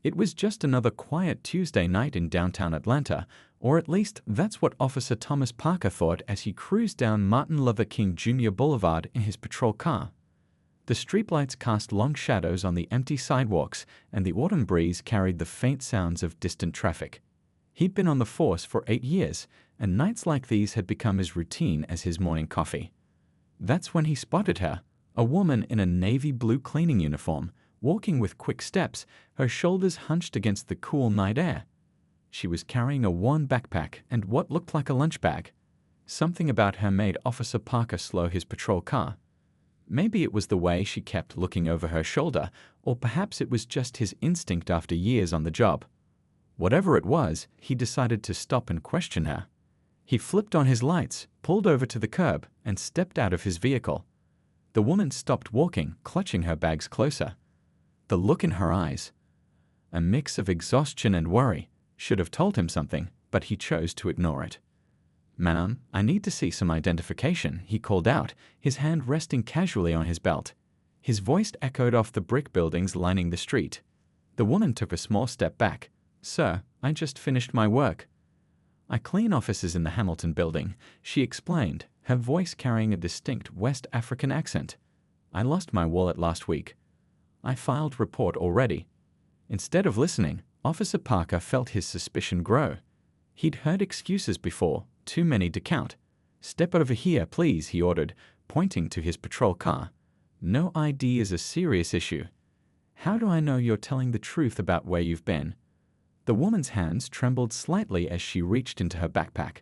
It was just another quiet Tuesday night in downtown Atlanta, or at least that's what Officer Thomas Parker thought as he cruised down Martin Luther King Jr. Boulevard in his patrol car. The streetlights cast long shadows on the empty sidewalks, and the autumn breeze carried the faint sounds of distant traffic. He'd been on the force for 8 years, and nights like these had become as routine as his morning coffee. That's when he spotted her, a woman in a navy blue cleaning uniform, walking with quick steps, her shoulders hunched against the cool night air. She was carrying a worn backpack and what looked like a lunch bag. Something about her made Officer Parker slow his patrol car. Maybe it was the way she kept looking over her shoulder, or perhaps it was just his instinct after years on the job. Whatever it was, he decided to stop and question her. He flipped on his lights, pulled over to the curb, and stepped out of his vehicle. The woman stopped walking, clutching her bags closer. The look in her eyes, a mix of exhaustion and worry, should have told him something, but he chose to ignore it. "Ma'am, I need to see some identification," he called out, his hand resting casually on his belt. His voice echoed off the brick buildings lining the street. The woman took a small step back. "Sir, I just finished my work." "I clean offices in the Hamilton building," she explained, her voice carrying a distinct West African accent. "I lost my wallet last week." "I filed report already." Instead of listening, Officer Parker felt his suspicion grow. He'd heard excuses before, too many to count. "Step over here, please," he ordered, pointing to his patrol car. "No ID is a serious issue." "How do I know you're telling the truth about where you've been?" The woman's hands trembled slightly as she reached into her backpack.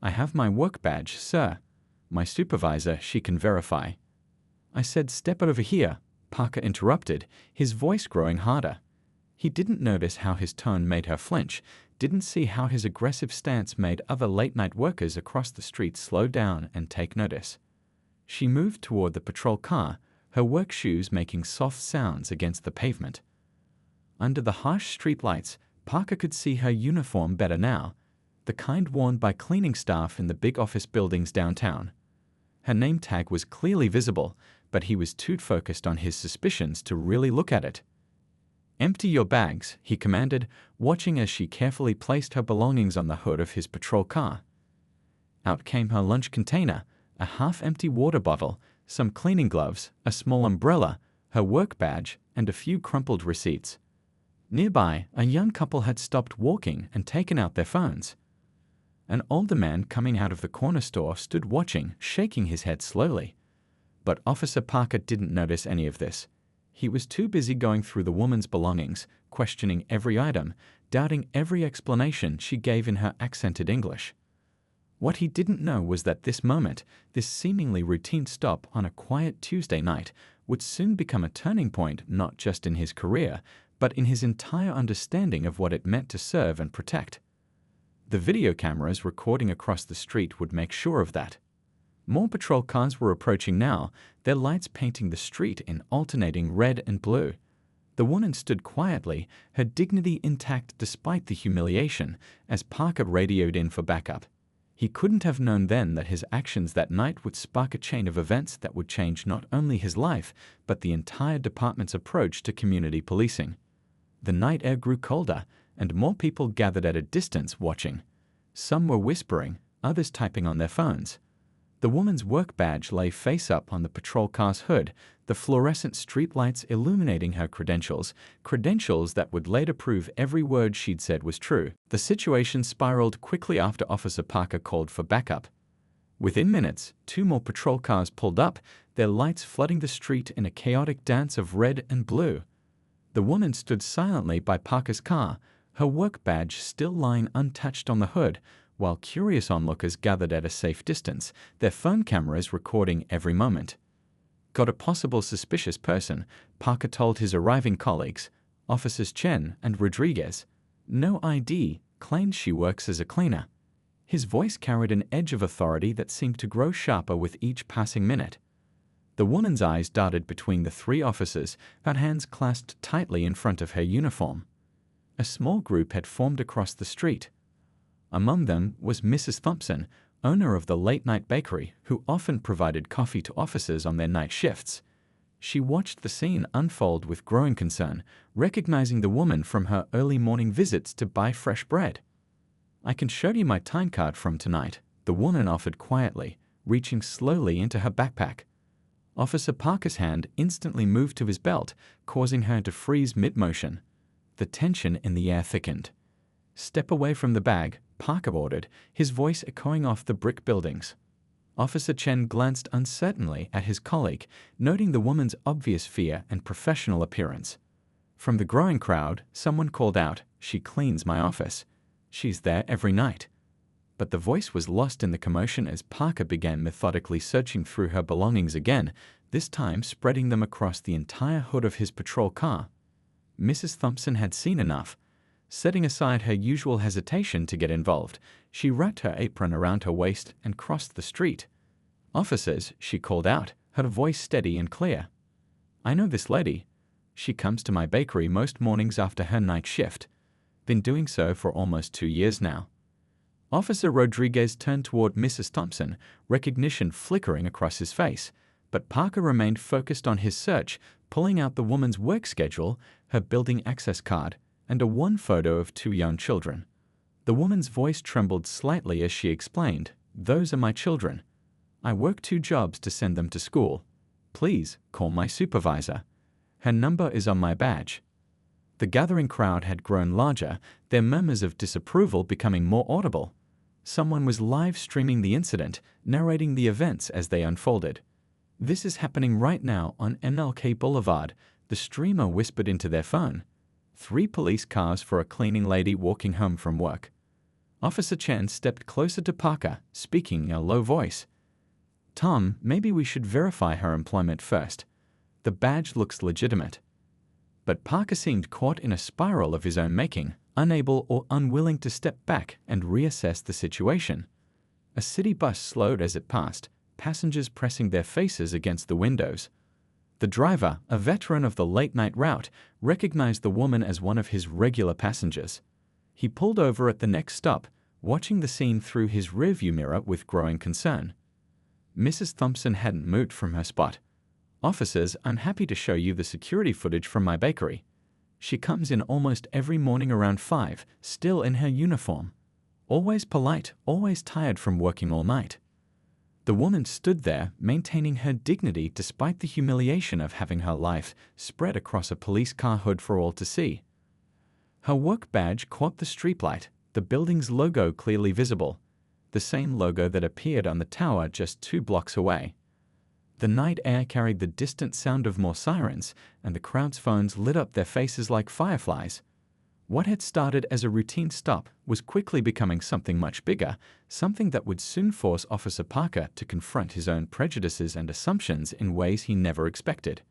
"I have my work badge, sir. My supervisor, she can verify." "I said step over here," Parker interrupted, his voice growing harder. He didn't notice how his tone made her flinch, didn't see how his aggressive stance made other late-night workers across the street slow down and take notice. She moved toward the patrol car, her work shoes making soft sounds against the pavement. Under the harsh streetlights, Parker could see her uniform better now, the kind worn by cleaning staff in the big office buildings downtown. Her name tag was clearly visible, but he was too focused on his suspicions to really look at it. "Empty your bags," he commanded, watching as she carefully placed her belongings on the hood of his patrol car. Out came her lunch container, a half-empty water bottle, some cleaning gloves, a small umbrella, her work badge, and a few crumpled receipts. Nearby, a young couple had stopped walking and taken out their phones. An older man coming out of the corner store stood watching, shaking his head slowly. But Officer Parker didn't notice any of this. He was too busy going through the woman's belongings, questioning every item, doubting every explanation she gave in her accented English. What he didn't know was that this moment, this seemingly routine stop on a quiet Tuesday night, would soon become a turning point not just in his career, but in his entire understanding of what it meant to serve and protect. The video cameras recording across the street would make sure of that. More patrol cars were approaching now, their lights painting the street in alternating red and blue. The woman stood quietly, her dignity intact despite the humiliation, as Parker radioed in for backup. He couldn't have known then that his actions that night would spark a chain of events that would change not only his life, but the entire department's approach to community policing. The night air grew colder, and more people gathered at a distance watching. Some were whispering, others typing on their phones. The woman's work badge lay face up on the patrol car's hood, the fluorescent streetlights illuminating her credentials that would later prove every word she'd said was true. The situation spiraled quickly after Officer Parker called for backup. Within minutes, 2 more patrol cars pulled up, their lights flooding the street in a chaotic dance of red and blue. The woman stood silently by Parker's car, her work badge still lying untouched on the hood, while curious onlookers gathered at a safe distance, their phone cameras recording every moment. "Got a possible suspicious person," Parker told his arriving colleagues, Officers Chen and Rodriguez. "No ID, claims she works as a cleaner." His voice carried an edge of authority that seemed to grow sharper with each passing minute. The woman's eyes darted between the 3 officers, her hands clasped tightly in front of her uniform. A small group had formed across the street. Among them was Mrs. Thompson, owner of the late-night bakery, who often provided coffee to officers on their night shifts. She watched the scene unfold with growing concern, recognizing the woman from her early morning visits to buy fresh bread. "I can show you my time card from tonight," the woman offered quietly, reaching slowly into her backpack. Officer Parker's hand instantly moved to his belt, causing her to freeze mid-motion. The tension in the air thickened. "Step away from the bag," Parker ordered, his voice echoing off the brick buildings. Officer Chen glanced uncertainly at his colleague, noting the woman's obvious fear and professional appearance. From the growing crowd, someone called out, "She cleans my office. She's there every night." But the voice was lost in the commotion as Parker began methodically searching through her belongings again, this time spreading them across the entire hood of his patrol car. Mrs. Thompson had seen enough. Setting aside her usual hesitation to get involved, she wrapped her apron around her waist and crossed the street. "Officers," she called out, her voice steady and clear. "I know this lady. She comes to my bakery most mornings after her night shift. Been doing so for almost 2 years now." Officer Rodriguez turned toward Mrs. Thompson, recognition flickering across his face, but Parker remained focused on his search, pulling out the woman's work schedule, her building access card, and a one photo of 2 young children. The woman's voice trembled slightly as she explained, "Those are my children. I work 2 jobs to send them to school. Please call my supervisor. Her number is on my badge." The gathering crowd had grown larger, their murmurs of disapproval becoming more audible. Someone was live streaming the incident, narrating the events as they unfolded. "This is happening right now on MLK Boulevard," the streamer whispered into their phone. 3 police cars for a cleaning lady walking home from work. Officer Chen stepped closer to Parker, speaking in a low voice. "Tom, maybe we should verify her employment first. The badge looks legitimate." But Parker seemed caught in a spiral of his own making, unable or unwilling to step back and reassess the situation. A city bus slowed as it passed, passengers pressing their faces against the windows. The driver, a veteran of the late-night route, recognized the woman as one of his regular passengers. He pulled over at the next stop, watching the scene through his rearview mirror with growing concern. Mrs. Thompson hadn't moved from her spot. "Officers, I'm happy to show you the security footage from my bakery. She comes in almost every morning around 5, still in her uniform. Always polite, always tired from working all night." The woman stood there, maintaining her dignity despite the humiliation of having her life spread across a police car hood for all to see. Her work badge caught the streetlight, the building's logo clearly visible, the same logo that appeared on the tower just 2 blocks away. The night air carried the distant sound of more sirens, and the crowd's phones lit up their faces like fireflies. What had started as a routine stop was quickly becoming something much bigger, something that would soon force Officer Parker to confront his own prejudices and assumptions in ways he never expected.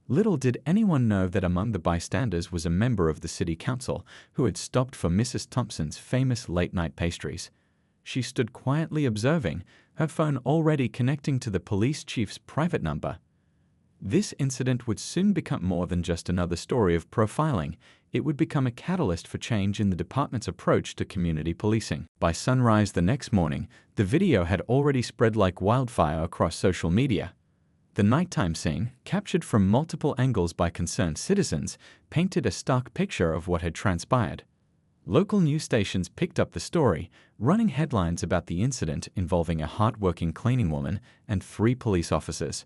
Little did anyone know that among the bystanders was a member of the city council who had stopped for Mrs. Thompson's famous late-night pastries. She stood quietly observing, her phone already connecting to the police chief's private number. This incident would soon become more than just another story of profiling. It would become a catalyst for change in the department's approach to community policing. By sunrise the next morning, the video had already spread like wildfire across social media. The nighttime scene, captured from multiple angles by concerned citizens, painted a stark picture of what had transpired. Local news stations picked up the story, running headlines about the incident involving a hard-working cleaning woman and 3 police officers.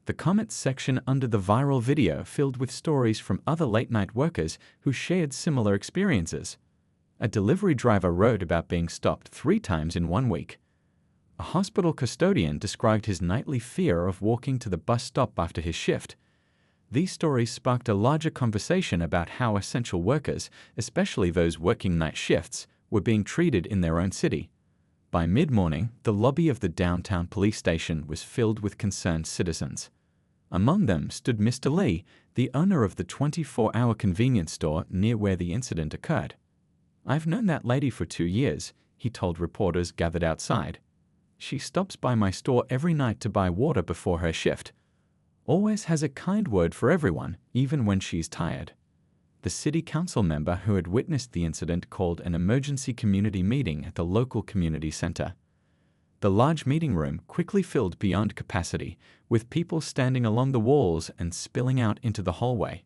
The comments section under the viral video filled with stories from other late-night workers who shared similar experiences. A delivery driver wrote about being stopped 3 times in 1 week. A hospital custodian described his nightly fear of walking to the bus stop after his shift. These stories sparked a larger conversation about how essential workers, especially those working night shifts, were being treated in their own city. By mid-morning, the lobby of the downtown police station was filled with concerned citizens. Among them stood Mr. Lee, the owner of the 24-hour convenience store near where the incident occurred. "I've known that lady for 2 years," he told reporters gathered outside. "She stops by my store every night to buy water before her shift. Always has a kind word for everyone, even when she's tired." The city council member who had witnessed the incident called an emergency community meeting at the local community center. The large meeting room quickly filled beyond capacity, with people standing along the walls and spilling out into the hallway.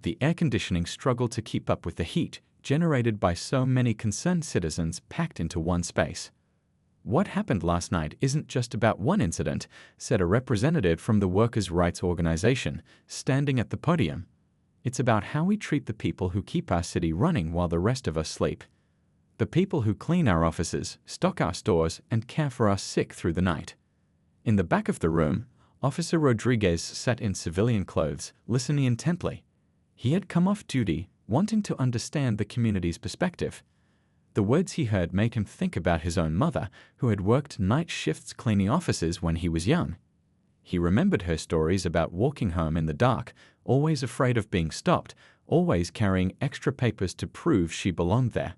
The air conditioning struggled to keep up with the heat generated by so many concerned citizens packed into one space. "What happened last night isn't just about one incident," said a representative from the workers' rights organization, standing at the podium. "It's about how we treat the people who keep our city running while the rest of us sleep. The people who clean our offices, stock our stores, and care for us sick through the night." In the back of the room, Officer Rodriguez sat in civilian clothes, listening intently. He had come off duty, wanting to understand the community's perspective. The words he heard made him think about his own mother, who had worked night shifts cleaning offices when he was young. He remembered her stories about walking home in the dark, always afraid of being stopped, always carrying extra papers to prove she belonged there.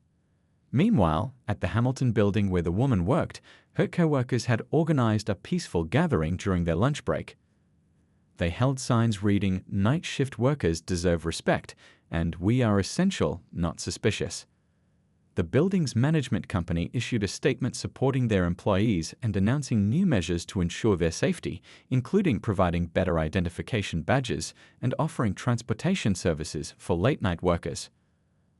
Meanwhile, at the Hamilton building where the woman worked, her co-workers had organized a peaceful gathering during their lunch break. They held signs reading, "Night shift workers deserve respect," and "We are essential, not suspicious." The building's management company issued a statement supporting their employees and announcing new measures to ensure their safety, including providing better identification badges and offering transportation services for late-night workers.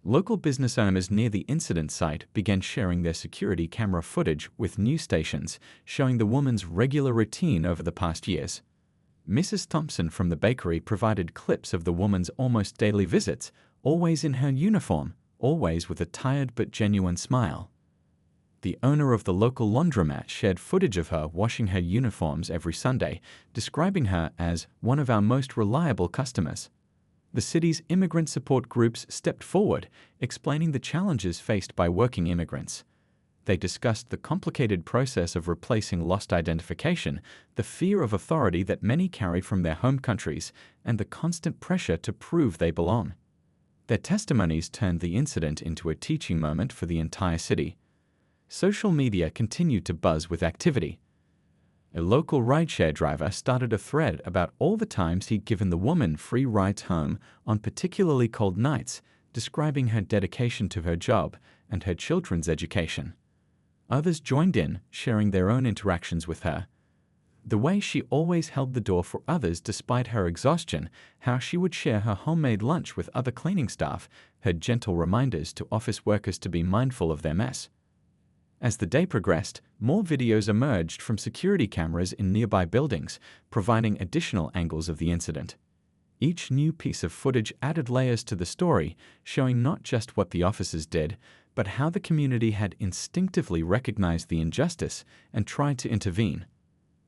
Local business owners near the incident site began sharing their security camera footage with news stations, showing the woman's regular routine over the past years. Mrs. Thompson from the bakery provided clips of the woman's almost daily visits, always in her uniform, always with a tired but genuine smile. The owner of the local laundromat shared footage of her washing her uniforms every Sunday, describing her as one of our most reliable customers. The city's immigrant support groups stepped forward, explaining the challenges faced by working immigrants. They discussed the complicated process of replacing lost identification, the fear of authority that many carry from their home countries, and the constant pressure to prove they belong. Their testimonies turned the incident into a teaching moment for the entire city. Social media continued to buzz with activity. A local rideshare driver started a thread about all the times he'd given the woman free rides home on particularly cold nights, describing her dedication to her job and her children's education. Others joined in, sharing their own interactions with her. The way she always held the door for others despite her exhaustion, how she would share her homemade lunch with other cleaning staff, her gentle reminders to office workers to be mindful of their mess. As the day progressed, more videos emerged from security cameras in nearby buildings, providing additional angles of the incident. Each new piece of footage added layers to the story, showing not just what the officers did, but how the community had instinctively recognized the injustice and tried to intervene.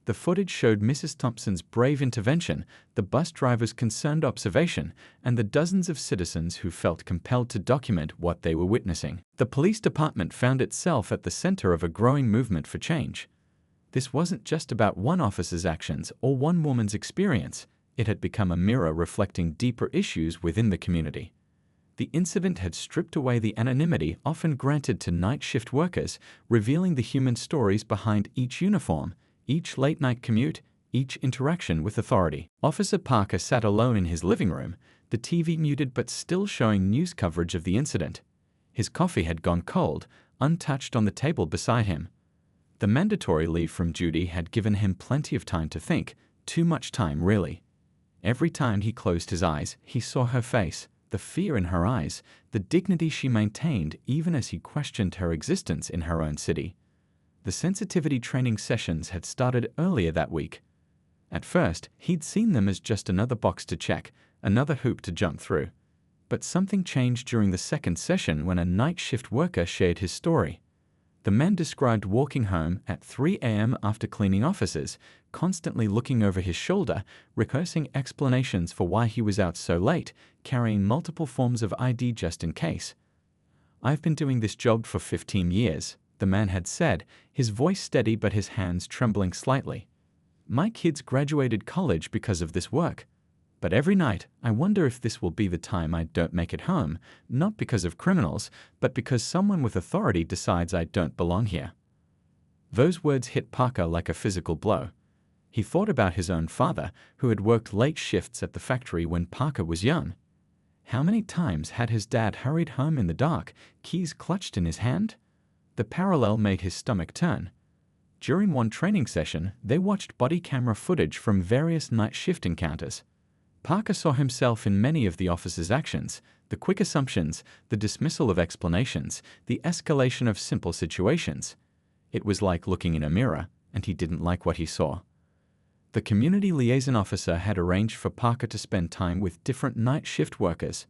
The footage showed Mrs. Thompson's brave intervention, the bus driver's concerned observation, and the dozens of citizens who felt compelled to document what they were witnessing. The police department found itself at the center of a growing movement for change. This wasn't just about one officer's actions or one woman's experience. It had become a mirror reflecting deeper issues within the community. The incident had stripped away the anonymity often granted to night shift workers, revealing the human stories behind each uniform, each late-night commute, each interaction with authority. Officer Parker sat alone in his living room, the TV muted but still showing news coverage of the incident. His coffee had gone cold, untouched on the table beside him. The mandatory leave from duty had given him plenty of time to think, too much time, really. Every time he closed his eyes, he saw her face, the fear in her eyes, the dignity she maintained even as he questioned her existence in her own city. The sensitivity training sessions had started earlier that week. At first, he'd seen them as just another box to check, another hoop to jump through. But something changed during the second session when a night shift worker shared his story. The man described walking home at 3 a.m. after cleaning offices, constantly looking over his shoulder, rehearsing explanations for why he was out so late, carrying multiple forms of ID just in case. "I've been doing this job for 15 years, the man had said, his voice steady but his hands trembling slightly. "My kids graduated college because of this work. But every night, I wonder if this will be the time I don't make it home, not because of criminals, but because someone with authority decides I don't belong here." Those words hit Parker like a physical blow. He thought about his own father, who had worked late shifts at the factory when Parker was young. How many times had his dad hurried home in the dark, keys clutched in his hand? The parallel made his stomach turn. During one training session, they watched body camera footage from various night shift encounters. Parker saw himself in many of the officers' actions, the quick assumptions, the dismissal of explanations, the escalation of simple situations. It was like looking in a mirror, and he didn't like what he saw. The community liaison officer had arranged for Parker to spend time with different night shift workers.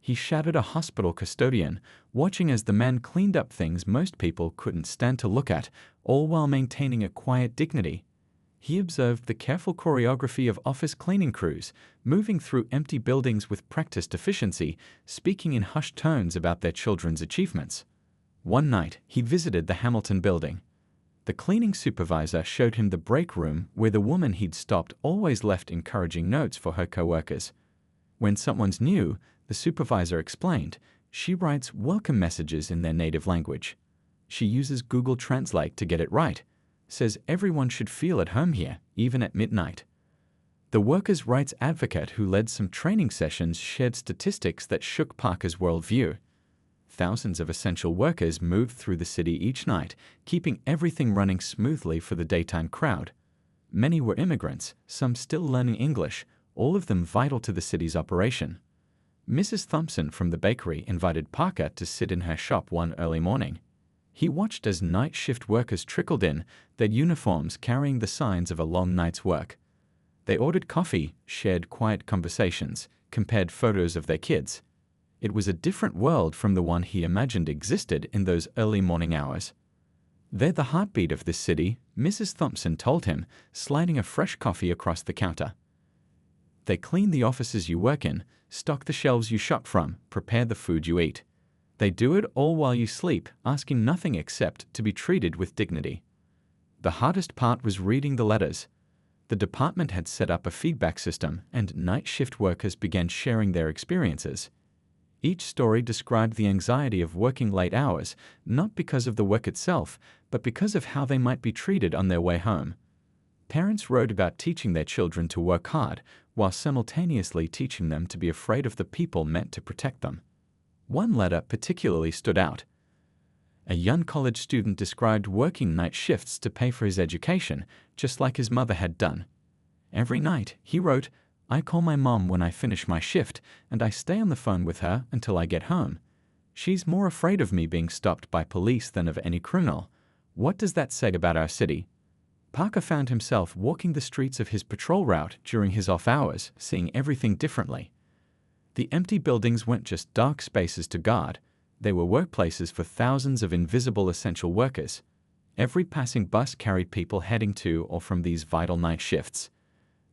He shadowed a hospital custodian, watching as the man cleaned up things most people couldn't stand to look at, all while maintaining a quiet dignity. He observed the careful choreography of office cleaning crews, moving through empty buildings with practiced efficiency, speaking in hushed tones about their children's achievements. One night, he visited the Hamilton building. The cleaning supervisor showed him the break room where the woman he'd stopped always left encouraging notes for her coworkers. When someone's new, the supervisor explained, she writes welcome messages in their native language. She uses Google Translate to get it right. Says everyone should feel at home here, even at midnight. The workers' rights advocate who led some training sessions shared statistics that shook Parker's worldview. Thousands of essential workers moved through the city each night, keeping everything running smoothly for the daytime crowd. Many were immigrants, some still learning English, all of them vital to the city's operation. Mrs. Thompson from the bakery invited Parker to sit in her shop one early morning. He watched as night shift workers trickled in, their uniforms carrying the signs of a long night's work. They ordered coffee, shared quiet conversations, compared photos of their kids. It was a different world from the one he imagined existed in those early morning hours. "They're the heartbeat of this city," Mrs. Thompson told him, sliding a fresh coffee across the counter. "They clean the offices you work in, stock the shelves you shop from, prepare the food you eat. They do it all while you sleep, asking nothing except to be treated with dignity." The hardest part was reading the letters. The department had set up a feedback system, and night shift workers began sharing their experiences. Each story described the anxiety of working late hours, not because of the work itself, but because of how they might be treated on their way home. Parents wrote about teaching their children to work hard, while simultaneously teaching them to be afraid of the people meant to protect them. One letter particularly stood out. A young college student described working night shifts to pay for his education, just like his mother had done. "Every night," he wrote, "I call my mom when I finish my shift, and I stay on the phone with her until I get home. She's more afraid of me being stopped by police than of any criminal. What does that say about our city?" Parker found himself walking the streets of his patrol route during his off hours, seeing everything differently. The empty buildings weren't just dark spaces to guard. They were workplaces for thousands of invisible essential workers. Every passing bus carried people heading to or from these vital night shifts.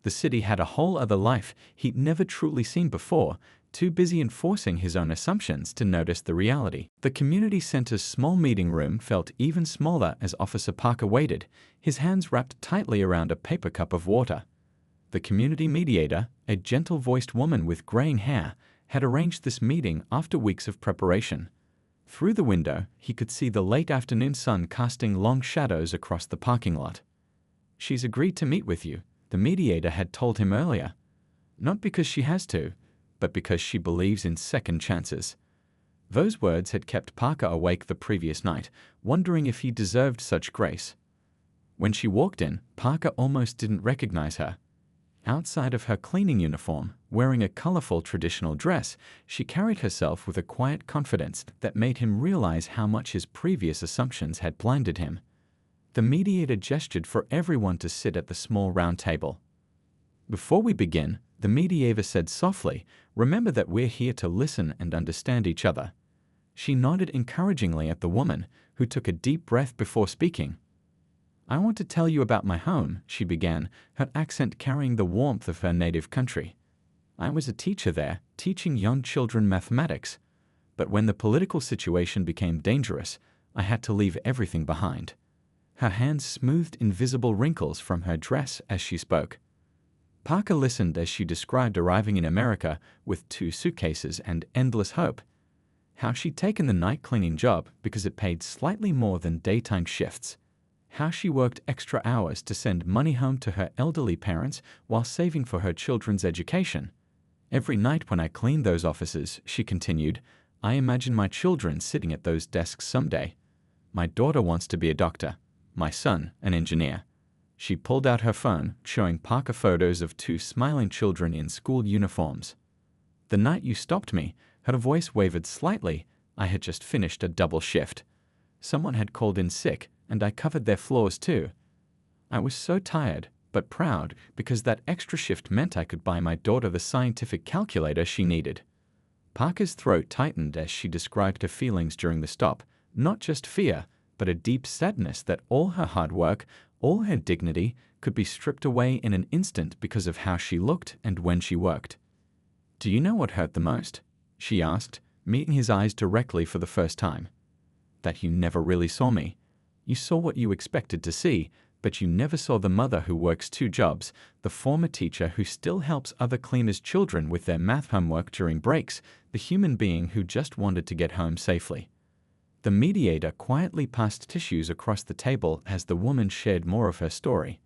The city had a whole other life he'd never truly seen before, too busy enforcing his own assumptions to notice the reality. The community center's small meeting room felt even smaller as Officer Parker waited, his hands wrapped tightly around a paper cup of water. The community mediator, a gentle-voiced woman with graying hair, had arranged this meeting after weeks of preparation. Through the window, he could see the late afternoon sun casting long shadows across the parking lot. "She's agreed to meet with you," the mediator had told him earlier. "Not because she has to, but because she believes in second chances." Those words had kept Parker awake the previous night, wondering if he deserved such grace. When she walked in, Parker almost didn't recognize her. Outside of her cleaning uniform, wearing a colorful traditional dress, she carried herself with a quiet confidence that made him realize how much his previous assumptions had blinded him. The mediator gestured for everyone to sit at the small round table. "Before we begin," the mediator said softly, "remember that we're here to listen and understand each other." She nodded encouragingly at the woman, who took a deep breath before speaking. "I want to tell you about my home," she began, her accent carrying the warmth of her native country. "I was a teacher there, teaching young children mathematics. But when the political situation became dangerous, I had to leave everything behind." Her hands smoothed invisible wrinkles from her dress as she spoke. Parker listened as she described arriving in America with 2 suitcases and endless hope. How she'd taken the night cleaning job because it paid slightly more than daytime shifts. How she worked extra hours to send money home to her elderly parents while saving for her children's education. "Every night when I clean those offices," she continued, "I imagine my children sitting at those desks someday. My daughter wants to be a doctor. my son, an engineer. She pulled out her phone, showing Parker photos of 2 smiling children in school uniforms. "The night you stopped me," her voice wavered slightly. "I had just finished a double shift. Someone had called in sick, and I covered their floors too. I was so tired, but proud, because that extra shift meant I could buy my daughter the scientific calculator she needed." Parker's throat tightened as she described her feelings during the stop, not just fear, but a deep sadness that all her hard work, all her dignity, could be stripped away in an instant because of how she looked and when she worked. "Do you know what hurt the most?" she asked, meeting his eyes directly for the first time. "That you never really saw me. You saw what you expected to see, but you never saw the mother who works 2 jobs, the former teacher who still helps other cleaners' children with their math homework during breaks, the human being who just wanted to get home safely." The mediator quietly passed tissues across the table as the woman shared more of her story.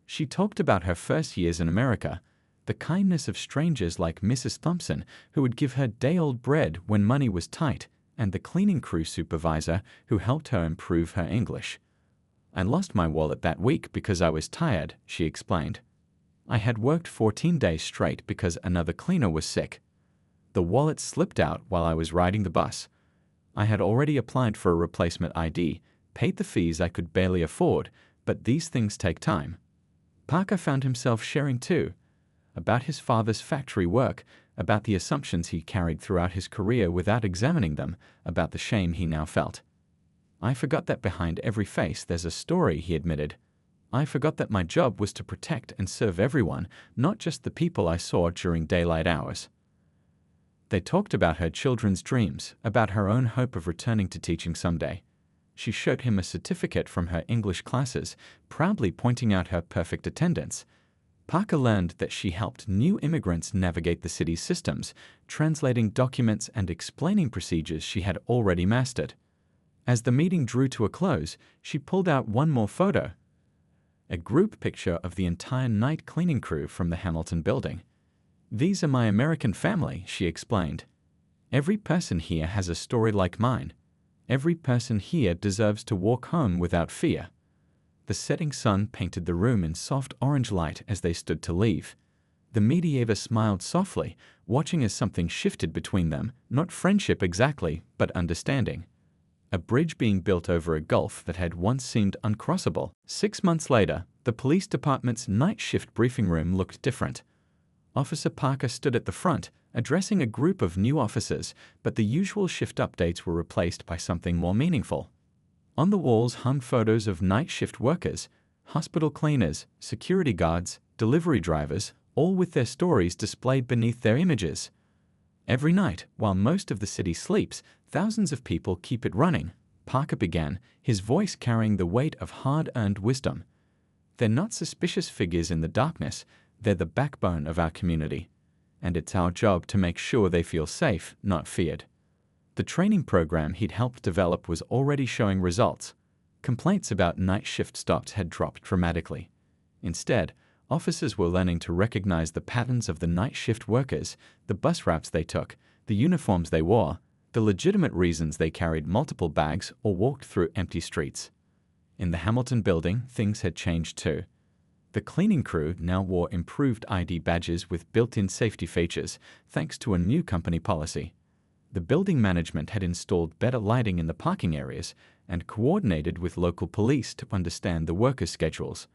She talked about her first years in America, the kindness of strangers like Mrs. Thompson, who would give her day-old bread when money was tight, and the cleaning crew supervisor who helped her improve her English. "I lost my wallet that week because I was tired," she explained. "I had worked 14 days straight because another cleaner was sick. The wallet slipped out while I was riding the bus. I had already applied for a replacement ID, paid the fees I could barely afford, but these things take time." Parker found himself sharing too, about his father's factory work, about the assumptions he carried throughout his career without examining them, about the shame he now felt. "I forgot that behind every face there's a story," he admitted. "I forgot that my job was to protect and serve everyone, not just the people I saw during daylight hours." They talked about her children's dreams, about her own hope of returning to teaching someday. She showed him a certificate from her English classes, proudly pointing out her perfect attendance. Parker learned that she helped new immigrants navigate the city's systems, translating documents and explaining procedures she had already mastered. As the meeting drew to a close, she pulled out one more photo, a group picture of the entire night cleaning crew from the Hamilton building. "These are my American family," she explained. "Every person here has a story like mine. Every person here deserves to walk home without fear." The setting sun painted the room in soft orange light as they stood to leave. The mediator smiled softly, watching as something shifted between them, not friendship exactly, but understanding. A bridge being built over a gulf that had once seemed uncrossable. 6 months later, the police department's night shift briefing room looked different. Officer Parker stood at the front, addressing a group of new officers, but the usual shift updates were replaced by something more meaningful. On the walls hung photos of night shift workers, hospital cleaners, security guards, delivery drivers, all with their stories displayed beneath their images. "Every night, while most of the city sleeps, thousands of people keep it running," Parker began, his voice carrying the weight of hard-earned wisdom. "They're not suspicious figures in the darkness. They're the backbone of our community, and it's our job to make sure they feel safe, not feared." The training program he'd helped develop was already showing results. Complaints about night shift stops had dropped dramatically. Instead, officers were learning to recognize the patterns of the night shift workers, the bus routes they took, the uniforms they wore, the legitimate reasons they carried multiple bags or walked through empty streets. In the Hamilton building, things had changed too. The cleaning crew now wore improved ID badges with built-in safety features, thanks to a new company policy. The building management had installed better lighting in the parking areas and coordinated with local police to understand the workers' schedules.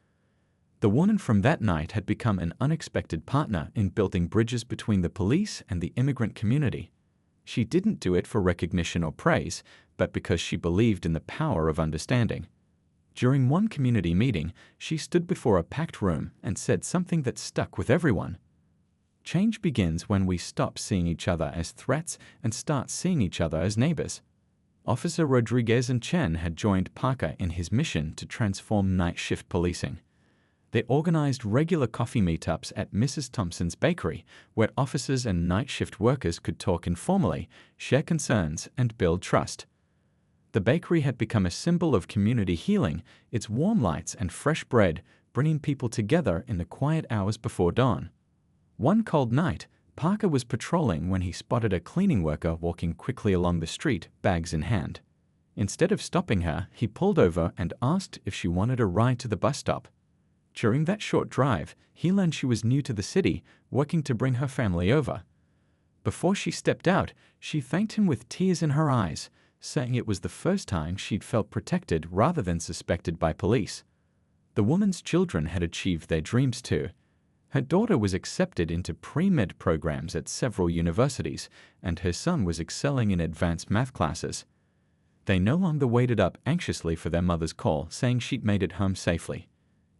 The woman from that night had become an unexpected partner in building bridges between the police and the immigrant community. She didn't do it for recognition or praise, but because she believed in the power of understanding. During one community meeting, she stood before a packed room and said something that stuck with everyone. "Change begins when we stop seeing each other as threats and start seeing each other as neighbors." Officer Rodriguez and Chen had joined Parker in his mission to transform night shift policing. They organized regular coffee meetups at Mrs. Thompson's bakery, where officers and night shift workers could talk informally, share concerns, and build trust. The bakery had become a symbol of community healing, its warm lights and fresh bread bringing people together in the quiet hours before dawn. One cold night, Parker was patrolling when he spotted a cleaning worker walking quickly along the street, bags in hand. Instead of stopping her, he pulled over and asked if she wanted a ride to the bus stop. During that short drive, he learned she was new to the city, working to bring her family over. Before she stepped out, she thanked him with tears in her eyes, saying it was the first time she'd felt protected rather than suspected by police. The woman's children had achieved their dreams too. Her daughter was accepted into pre-med programs at several universities, and her son was excelling in advanced math classes. They no longer waited up anxiously for their mother's call, saying she'd made it home safely.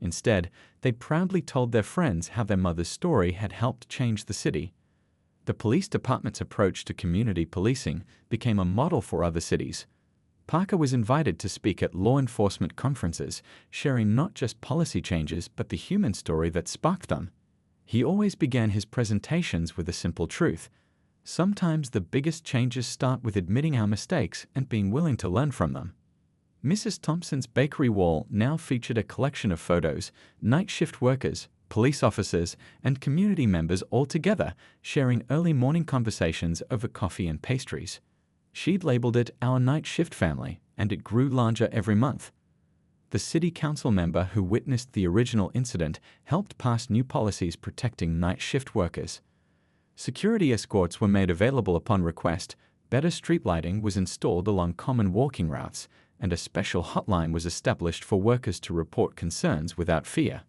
Instead, they proudly told their friends how their mother's story had helped change the city. The police department's approach to community policing became a model for other cities. Parker was invited to speak at law enforcement conferences, sharing not just policy changes but the human story that sparked them. He always began his presentations with a simple truth. Sometimes the biggest changes start with admitting our mistakes and being willing to learn from them. Mrs. Thompson's bakery wall now featured a collection of photos, night shift workers, police officers, and community members all together, sharing early morning conversations over coffee and pastries. She'd labeled it Our Night Shift Family, and it grew larger every month. The city council member who witnessed the original incident helped pass new policies protecting night shift workers. Security escorts were made available upon request, better street lighting was installed along common walking routes, and a special hotline was established for workers to report concerns without fear.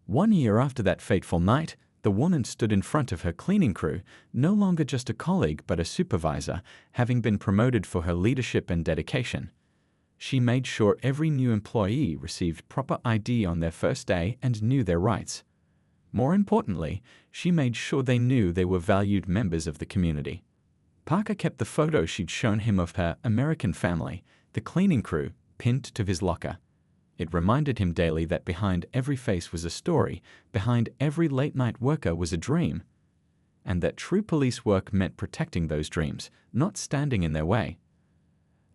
1 year after that fateful night, the woman stood in front of her cleaning crew, no longer just a colleague but a supervisor, having been promoted for her leadership and dedication. She made sure every new employee received proper ID on their first day and knew their rights. More importantly, she made sure they knew they were valued members of the community. Parker kept the photo she'd shown him of her American family, the cleaning crew, pinned to his locker. It reminded him daily that behind every face was a story, behind every late-night worker was a dream, and that true police work meant protecting those dreams, not standing in their way.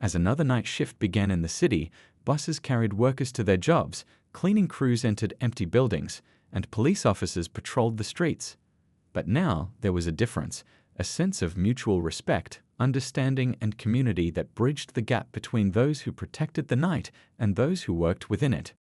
As another night shift began in the city, buses carried workers to their jobs, cleaning crews entered empty buildings, and police officers patrolled the streets. But now there was a difference, a sense of mutual respect, understanding, and community that bridged the gap between those who protected the night and those who worked within it.